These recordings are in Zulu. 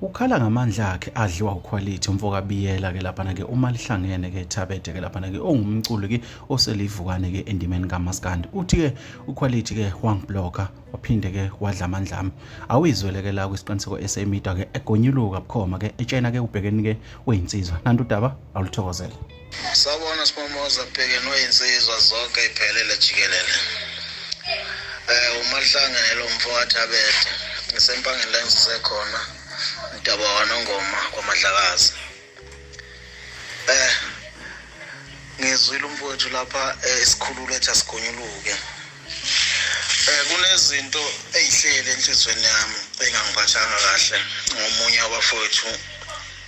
Ukhala ngamandla akhe adliwa uquality umfoka biyela ke lapha ke uma lihlangene ke Thabede ke lapha ke ongumculi ke oselivukane ke endimeni kaMaskandi uthi ke uquality ke wangiblocka waphinde ke wadla amandla ami awizwele ke la kwisiqiniseko esemedia ke egonyuluka bukhoma ke etshena ke ubhekeni ke weyinsizwa nantu udaba awuluthokozele. Sawubona Sipomoza bhekeni weyinsizwa zonke iphelele jikelele. Umahlangene lo mfoka Thabede ngisempangeni la ngisekhona Ndaba waNongoma kwaMadlakazi. Ngizwile umfowethu lapha esikhulule ethi asigonyuluke. Kunezinto ezihlele enhlizweni yami engangiphathanga kahle ngomunye wabafowethu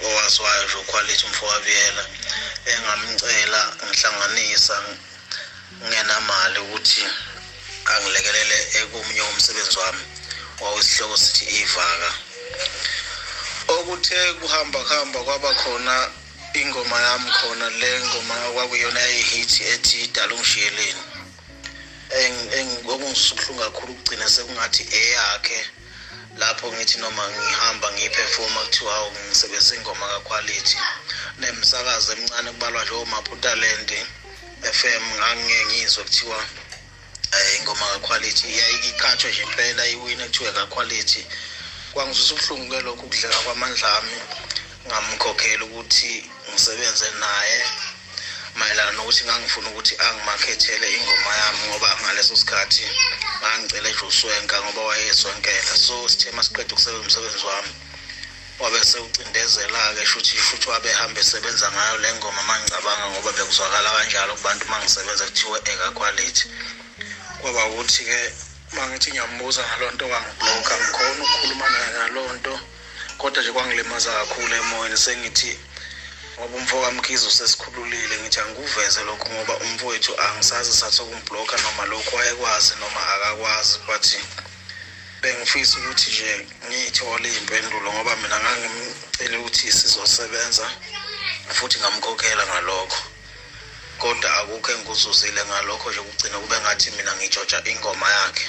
owaziwayo nje uquality umfoka biyela engamcela ngihlanganisa ngenamali ukuthi angilekelele ekomunye umsebenzi wami wawesihloko sithi ivaka. Okuthe kuhamba kwaba khona ingoma yami khona le ngoma kwakuyona ihit ethi dala ungishiyeleni engokungisuhlunga kakhulu ukugcina sekungathi eyakhe lapho ngithi noma ngihamba ngiyiperforma kuthiwa hawu ngisebenzisa ingoma kaquality nemsakazo emncane kubalwa nje oMaputa Land FM ngangiyizwa kuthiwa ingoma kaquality iyayikhatshwa nje impela iwina kuthiwa kaquality. Kwangizwisa ubuhlungu ke lokhu kudleka kwamandla ami ngamkhokhela ukuthi ngisebenze naye mayelana nokuthi ngangifuna ukuthi angimakhethele ingoma yami ngoba ngaleso sikhathi ngangicela nje uSwenka ngoba wayeswenkela so sithe masiqeda ukusebenza umsebenzi wami wabe sewucindezela ke futhi wabe hamba esebenza ngayo le ngoma mangicabanga ngoba bekuzwakala kanjalo kubantu mangisebenza kuthiwa ekaquality kwaba ukuthi ke mangithi ngiyambuza ngalonto wangiblocka ngikhona ukukhuluma naye ngalonto kodwa nje kwangilimaza kakhulu emoyeni sengithi ngoba umfoka Mkhize usesikhululile ngithi angikuveze lokho ngoba umfowethu angisazi sathi ukumblocka noma lokho wayekwazi noma akakwazi but bengifisa ukuthi nje ngiyithole impendulo ngoba mina ngangimcela ukuthi sizosebenza futhi ngamkhokhela ngalokho kodwa akukho engikuzuzile ngalokho nje kugcina kube ngathi mina ngijoja ingoma yakhe.